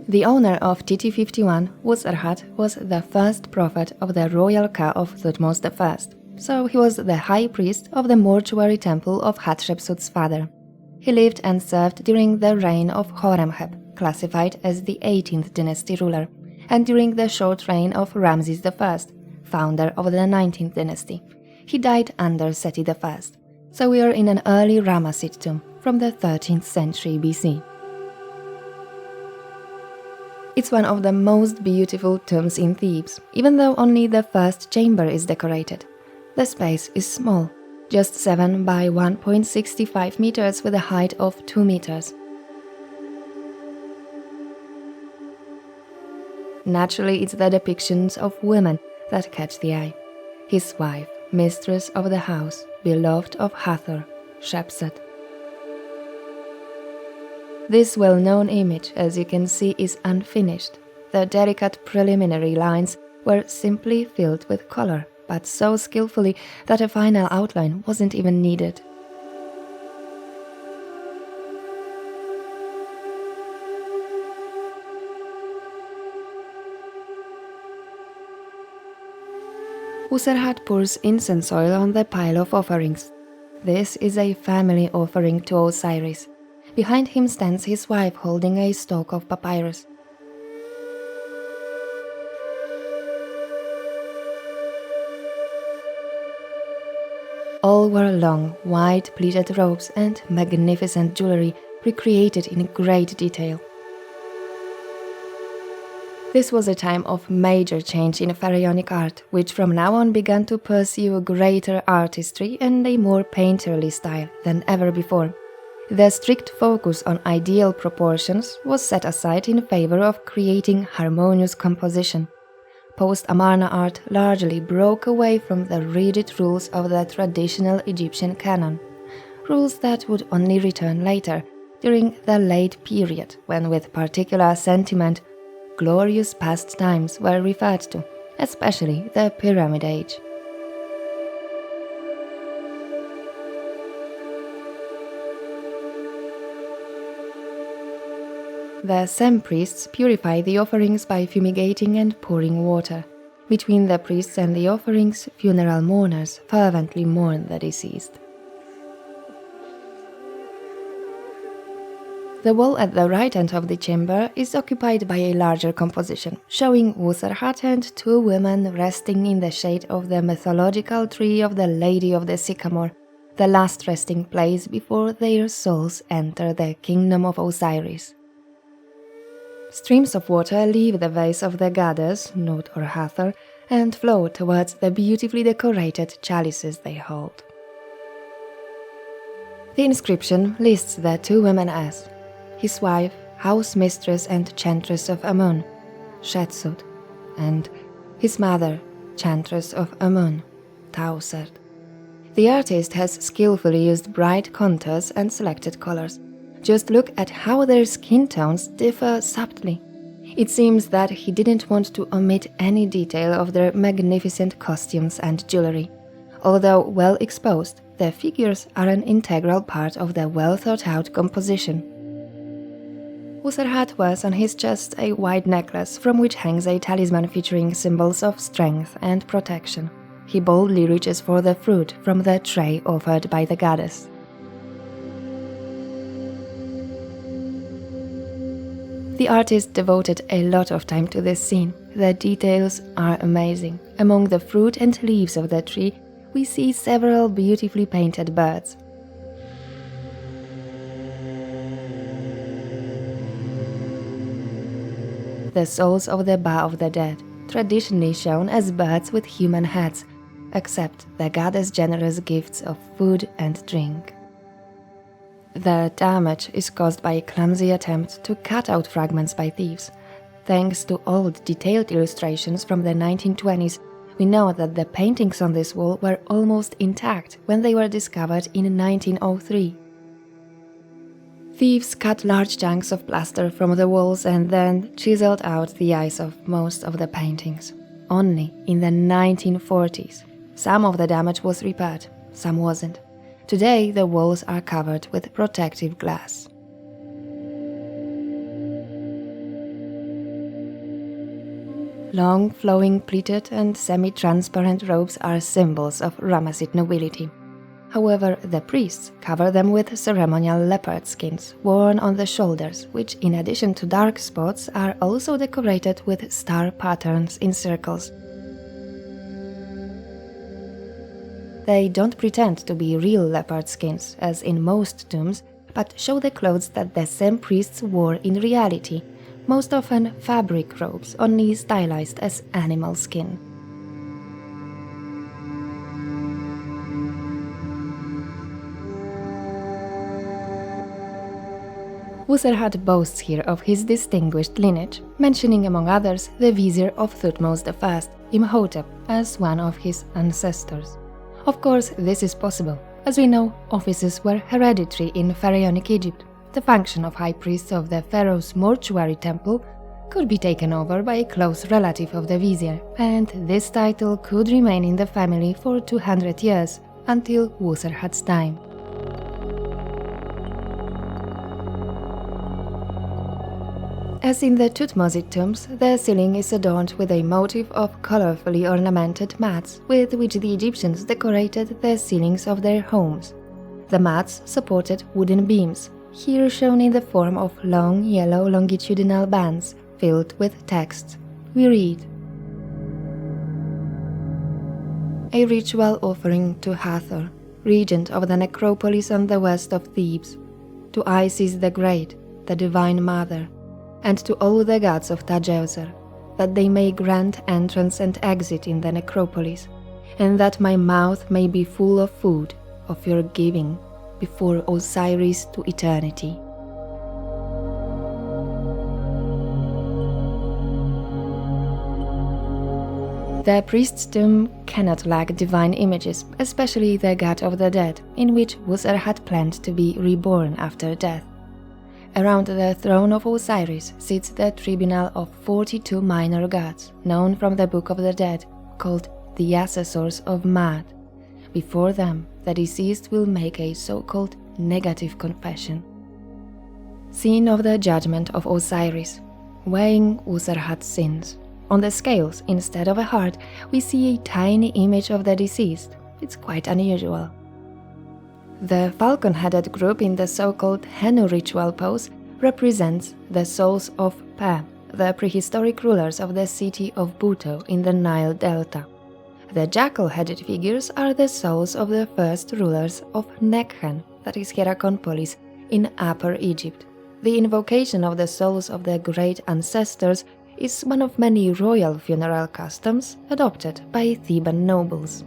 The owner of TT51, Wuserhat, was the first prophet of the royal Ka of Thutmose I, so he was the high priest of the mortuary temple of Hatshepsut's father. He lived and served during the reign of Horemheb, classified as the 18th dynasty ruler, and during the short reign of Ramses I, founder of the 19th dynasty. He died under Seti I, so we are in an early Ramessid tomb from the 13th century BC. It's one of the most beautiful tombs in Thebes, even though only the first chamber is decorated. The space is small, just 7 by 1.65 meters with a height of 2 meters. Naturally, it's the depictions of women that catch the eye. His wife, mistress of the house, beloved of Hathor, Shepsut. This well-known image, as you can see, is unfinished. The delicate preliminary lines were simply filled with color, but so skillfully that a final outline wasn't even needed. Wuserhat pours incense oil on the pile of offerings. This is a family offering to Osiris. Behind him stands his wife holding a stalk of papyrus. All wore long, white pleated robes and magnificent jewelry recreated in great detail. This was a time of major change in pharaonic art, which from now on began to pursue greater artistry and a more painterly style than ever before. The strict focus on ideal proportions was set aside in favor of creating harmonious composition. Post-Amarna art largely broke away from the rigid rules of the traditional Egyptian canon, rules that would only return later, during the late period, when with particular sentiment, glorious past times were referred to, especially the Pyramid Age. The Sem priests purify the offerings by fumigating and pouring water. Between the priests and the offerings, funeral mourners fervently mourn the deceased. The wall at the right end of the chamber is occupied by a larger composition, showing Wuserhat and two women resting in the shade of the mythological tree of the Lady of the Sycamore, the last resting place before their souls enter the kingdom of Osiris. Streams of water leave the vase of the goddess, Nut or Hathor, and flow towards the beautifully decorated chalices they hold. The inscription lists the two women as his wife, house mistress and chantress of Amun, Shepsut, and his mother, chantress of Amun, Tausert. The artist has skillfully used bright contours and selected colors. Just look at how their skin tones differ subtly. It seems that he didn't want to omit any detail of their magnificent costumes and jewelry. Although well exposed, the figures are an integral part of the well-thought-out composition. Wuserhat wears on his chest a white necklace from which hangs a talisman featuring symbols of strength and protection. He boldly reaches for the fruit from the tray offered by the goddess. The artist devoted a lot of time to this scene. The details are amazing. Among the fruit and leaves of the tree, we see several beautifully painted birds. The souls of the Ba of the dead, traditionally shown as birds with human heads, accept the goddess' generous gifts of food and drink. The damage is caused by a clumsy attempt to cut out fragments by thieves. Thanks to old detailed illustrations from the 1920s, we know that the paintings on this wall were almost intact when they were discovered in 1903. Thieves cut large chunks of plaster from the walls and then chiseled out the eyes of most of the paintings. Only in the 1940s, some of the damage was repaired, some wasn't. Today, the walls are covered with protective glass. Long, flowing, pleated and semi-transparent robes are symbols of Ramessid nobility. However, the priests cover them with ceremonial leopard skins worn on the shoulders, which in addition to dark spots are also decorated with star patterns in circles. They don't pretend to be real leopard skins, as in most tombs, but show the clothes that the same priests wore in reality, most often fabric robes, only stylized as animal skin. Wuserhat boasts here of his distinguished lineage, mentioning among others the vizier of Thutmose I, Imhotep, as one of his ancestors. Of course, this is possible. As we know, offices were hereditary in pharaonic Egypt. The function of high priest of the pharaoh's mortuary temple could be taken over by a close relative of the vizier, and this title could remain in the family for 200 years, until Wuserhat's time. As in the Thutmosid tombs, the ceiling is adorned with a motif of colorfully ornamented mats, with which the Egyptians decorated the ceilings of their homes. The mats supported wooden beams, here shown in the form of long yellow longitudinal bands filled with text. We read: a ritual offering to Hathor, regent of the necropolis on the west of Thebes, to Isis the Great, the Divine Mother, and to all the gods of Tajeusr, that they may grant entrance and exit in the necropolis, and that my mouth may be full of food, of your giving, before Osiris to eternity. The priest's tomb cannot lack divine images, especially the god of the dead, in which Wuserhat planned to be reborn after death. Around the throne of Osiris sits the tribunal of 42 minor gods, known from the Book of the Dead, called the Assessors of Maat. Before them, the deceased will make a so-called negative confession. Scene of the judgment of Osiris, weighing Wuserhat's sins. On the scales, instead of a heart, we see a tiny image of the deceased. It's quite unusual. The falcon-headed group in the so-called Henu ritual pose represents the souls of Pa, the prehistoric rulers of the city of Buto in the Nile Delta. The jackal-headed figures are the souls of the first rulers of Nekhen, that is Hierakonpolis, in Upper Egypt. The invocation of the souls of the great ancestors is one of many royal funeral customs adopted by Theban nobles.